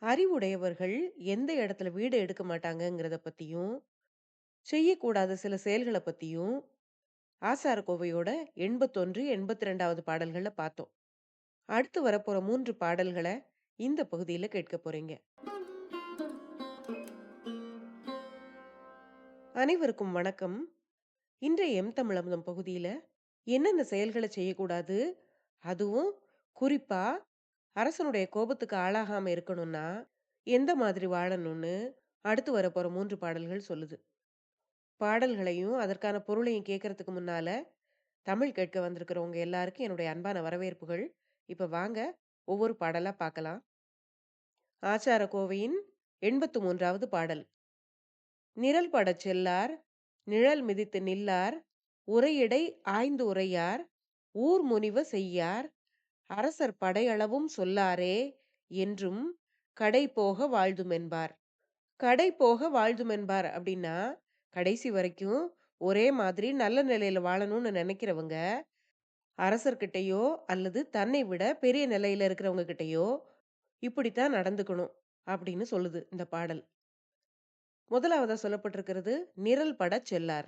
அறிவுடையவர்கள் எந்த இடத்துல வீடு எடுக்க மாட்டாங்கங்கிறத பத்தியும், செய்யக்கூடாத சில செயல்கள பத்தியும், ஆசாரக்கோவையோட 81, 82வது பாடல்கள்ல பார்த்தோம். அடுத்து வரப்போற 3 பாடல்கள இந்த பகுதியில கேட்க போறீங்க. அனைவருக்கும் வணக்கம். இன்றைய எம் தமிழ் அமுதம் பகுதியில என்னென்ன செயல்கள செய்யக்கூடாது, அதுவும் குறிப்பா அரசனுடைய கோபத்துக்கு ஆளாகாம இருக்கணும்னா, எந்த மாதிரி வாழணும்னு அடுத்து வரப்போற 3 பாடல்கள் சொல்லுது. பாடல்களையும், அதற்கான பொருளையும் கேட்கறதுக்கு முன்னால, தமிழ் கேட்க வந்திருக்கிறவங்க எல்லாருக்கும் என்னுடைய அன்பான வரவேற்புகள். இப்ப வாங்க, ஒவ்வொரு பாடலா பார்க்கலாம். ஆச்சார கோவையின் 83வது பாடல். நிரல் படச் செல்லார், நிழல் மிதித்து நில்லார், உரையிடை ஆய்ந்து உரையார், ஊர் முனிவ செய்யார், அரசர் படையளவும் சொல்லாரே, என்றும் கடை போக வாழ்துமென்பார். கடை போக வாழ்துமென்பார் அப்படின்னா, கடைசி வரைக்கும் ஒரே மாதிரி நல்ல நிலையில வாழணும்னு நினைக்கிறவங்க, அரசர்கிட்டயோ அல்லது தன்னை விட பெரிய நிலையில இருக்கிறவங்க கிட்டயோ இப்படித்தான் நடந்துக்கணும் அப்படின்னு சொல்லுது இந்த பாடல். முதலாவதா சொல்லப்பட்டிருக்கிறது நிரல் படச் செல்லார்.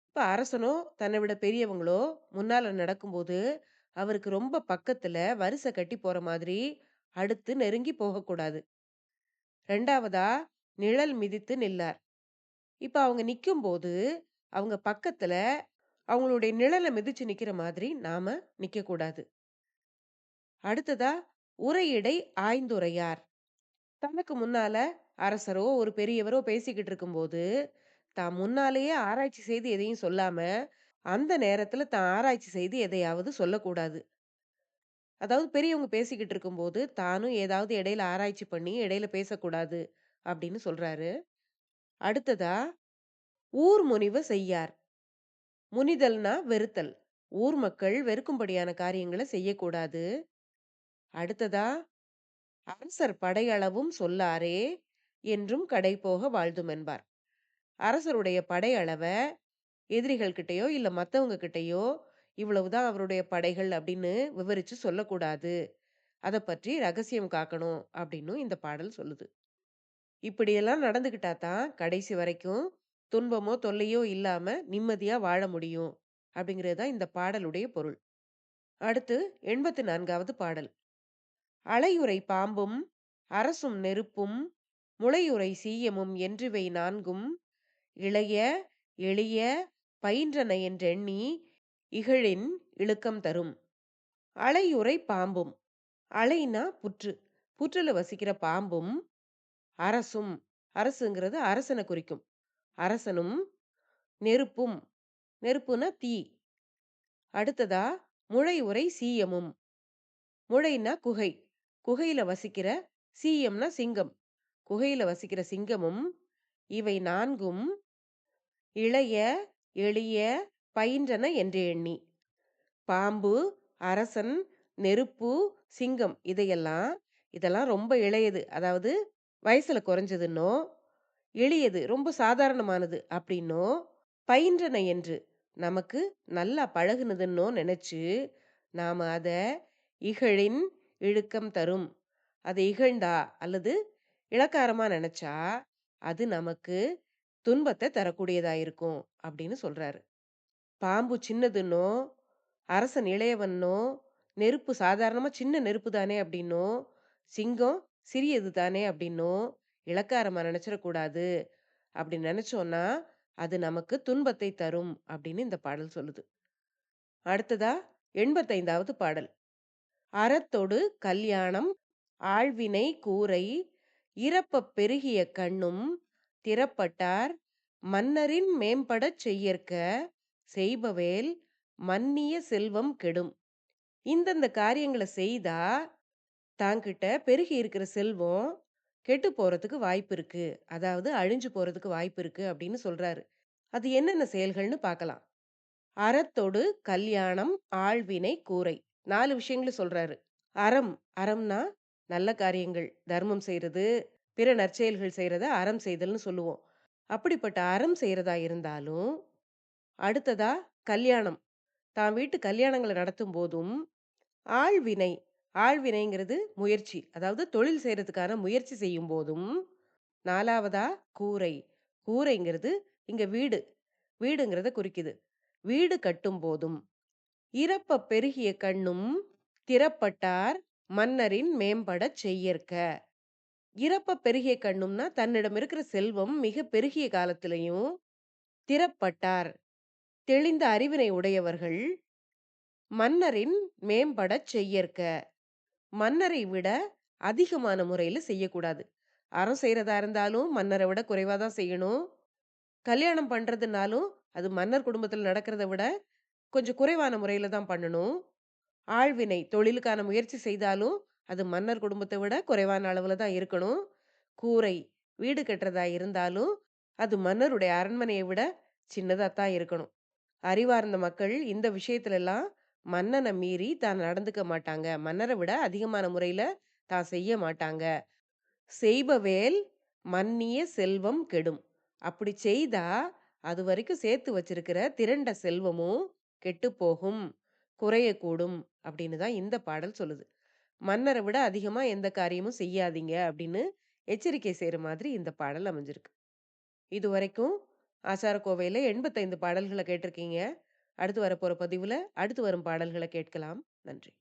இப்ப அரசனோ தன்னை விட பெரியவங்களோ முன்னால நடக்கும்போது அவருக்கு ரொம்ப பக்கத்துல வரிசை கட்டி போற மாதிரி அடுத்து நெருங்கி போகக்கூடாது. ரெண்டாவதா நிழல் மிதித்து நில்லார். இப்ப அவங்க நிக்கும்போது அவங்க பக்கத்துல அவங்களுடைய நிழல மிதிச்சு நிக்கிற மாதிரி நாம நிக்கக்கூடாது. அடுத்ததா உரையிடை ஆய்ந்துரையார். தனக்கு முன்னால அரசரோ ஒரு பெரியவரோ பேசிக்கிட்டு இருக்கும்போது தான் முன்னாலேயே ஆராய்ச்சி செய்து எதையும் சொல்லாம அந்த நேரத்துல தான் ஆராய்ச்சி செய்து எதையாவது சொல்லக்கூடாது. அதாவது பெரியவங்க பேசிக்கிட்டு இருக்கும்போது தானும் ஏதாவது இடையில ஆராய்ச்சி பண்ணி இடையில பேசக்கூடாது அப்படின்னு சொல்றாரு. அடுத்ததா ஊர் முனிவு செய்யார். முனிதல்னா வெறுத்தல். ஊர் மக்கள் வெறுக்கும்படியான காரியங்கள செய்யக்கூடாது. அடுத்ததா அரசர் படையளவும் சொல்லாரே, என்றும் கடை போக வாழ்துமென்பார். அரசருடைய படையளவ எதிரிகள் கிட்டயோ, இல்ல மத்தவங்க கிட்டயோ, இவ்வளவுதான் அவருடைய படைகள் அப்படின்னு விவரிச்சு சொல்லக்கூடாது. அத பற்றி ரகசியம் காக்கணும் அப்படின்னும் இந்த பாடல் சொல்லுது. இப்படியெல்லாம் நடந்துக்கிட்டா தான் கடைசி வரைக்கும் துன்பமோ, தொல்லையோ இல்லாம நிம்மதியா வாழ முடியும். அப்படிங்கிறது தான் இந்த பாடலுடைய பொருள். அடுத்து 84வது பாடல். அலையுறை பாம்பும், அரசும் நெருப்பும், முளையுறை சீயமும் என்றிவை நான்கும், இளைய, எளிய, பயின்றன என்றெண்ணி, இகழின் இழுக்கம் தரும். அலையுறை பாம்பும். அலைனா புற்று. புற்றுல வசிக்கிற பாம்பும், அரசும். அரசுங்கிறது அரசன குறிக்கும். அரசனும், நெருப்பும். நெருப்புனா தீ. அடுத்ததா முளையுறை சீயமும். முழைன்னா குகை. குகையில வசிக்கிற சீயம்னா சிங்கம். குகையில வசிக்கிற சிங்கமும், இவை நான்கும் இளைய, எளிய, பயின்றன என்று எண்ணி. பாம்பு, அரசன், நெருப்பு, சிங்கம் இதெல்லாம் ரொம்ப இளையது. அதாவது வயசுல குறைஞ்சதுன்னோ, எளியது ரொம்ப சாதாரணமானது அப்படின்னோ, பயின்றன என்று நமக்கு நல்லா பழகுனதுன்னோ நினைச்சு, நாம அத இகழின் இழுக்கம் தரும். அதை இகழ்ந்தா அல்லது இளக்காரமா நினைச்சா, அது நமக்கு துன்பத்த தரக்கூடியதா இருக்கும் அப்படின்னு சொல்றாரு. பாம்பு சின்னதுன்னோ, அரசன் இளையவன்னோ, நெருப்பு சாதாரணமா சின்ன நெருப்பு தானே அப்படின்னோ, சிங்கம் சிறியது தானே அப்படின்னோ, இளக்காரமா நினைச்சிடக்கூடாது. அப்படி நினைச்சோம்னா, அது நமக்கு துன்பத்தை தரும் அப்படின்னு இந்த பாடல் சொல்லுது. அடுத்ததா 85வது பாடல். அறத்தொடு கல்யாணம் ஆழ்வினை கூரை இறப்பப் பெருகிய கண்ணும் திறப்பட்டார் மன்னரின் மேம்படச் செய்யற்க செய்பவேல் மன்னிய செல்வம் கெடும். இந்தந்த காரியங்கள செய்தா தாங்கிட்ட பெருகி இருக்கிற செல்வம் கெட்டு போறதுக்கு வாய்ப்பு இருக்கு. அதாவது அழிஞ்சு போறதுக்கு வாய்ப்பு இருக்கு அப்படின்னு சொல்றாரு. அது என்னென்ன செயல்கள்னு பார்க்கலாம். அறத்தொடு கல்யாணம் ஆழ்வினை கூரை 4 விஷயங்கள சொல்றாரு. அறம் அறம்னா நல்ல காரியங்கள் தர்மம் செய்யறது, பிற நற்செயல்கள் செய்யறத அறம் செய்தல்னு சொல்லுவோம். அப்படிப்பட்ட அறம் செய்யறதா இருந்தாலும் அடுத்ததா கல்யாணம் தான் வீட்டு கல்யாணங்கள நடத்தும்போதும், ஆள்வினை ஆள்வினைங்கிறது முயற்சி. அதாவது தொழில் செய்றதுக்கான முயற்சி செய்யும்போதும், 4வதா கூரை. கூரைங்கிறது இங்க வீடு. வீடுங்கிறத குறிக்குது. வீடு கட்டும்போதும், "இறப்பப் பெருகிய கண்ணும் திறப்பட்டார் மன்னரின் மேம்படச் செய்யற்க." இறப்பப் பெருகிய கண்ணும்னா, தன்னிடம் இருக்கிற செல்வம் மிக பெருகிய காலத்திலயும், திறப்பட்டார் தெளிந்த அறிவினை உடையவர்கள் மன்னரின் மேம்படச் செய்யற்க. மன்னரை விட அதிகமான முறையில செய்யக்கூடாது. அறம் செய்றதா இருந்தாலும், மன்னர விட குறைவா தான் செய்யணும். கல்யாணம் பண்றதுனாலும், அது மன்னர் குடும்பத்தில நடக்கிறத விட கொஞ்சம் குறைவான முறையில தான் பண்ணணும். ஆள்வினை தொழிலுக்கான முயற்சி செய்தாலும், அது மன்னர் குடும்பத்த விட குறைவான அளவுல தான் இருக்கணும். கூரை வீடு கட்டுறதா இருந்தாலும், அது மன்னருடைய அரண்மனைய விட சின்னதா தான் இருக்கணும். அறிவார்ந்த மக்கள் இந்த விஷயத்துலலாம் மன்னன மீறி தான் நடந்துக்க மாட்டாங்க. மன்னர விட அதிகமான முறையில தான் செய்ய மாட்டாங்க. "செய்பவேல் மன்னிய செல்வம் கெடும்." அப்படி செய்தா, அதுவரைக்கும் சேர்த்து வச்சிருக்கிற திரண்ட செல்வமும் கெட்டுப்போகும், குறையக்கூடும் அப்படின்னு தான் இந்த பாடல் சொல்லுது. மன்னர விட அதிகமா எந்த காரியமும் செய்யாதீங்க அப்படின்னு எச்சரிக்கை செய்ற மாதிரி இந்த பாடல் அமைஞ்சிருக்கு. இதுவரைக்கும் ஆசாரக்கோவையில 85 பாடல்கள கேட்டிருக்கீங்க. அடுத்து வரப்போற பதிவுல அடுத்து வரும் பாடல்கள கேட்கலாம். நன்றி.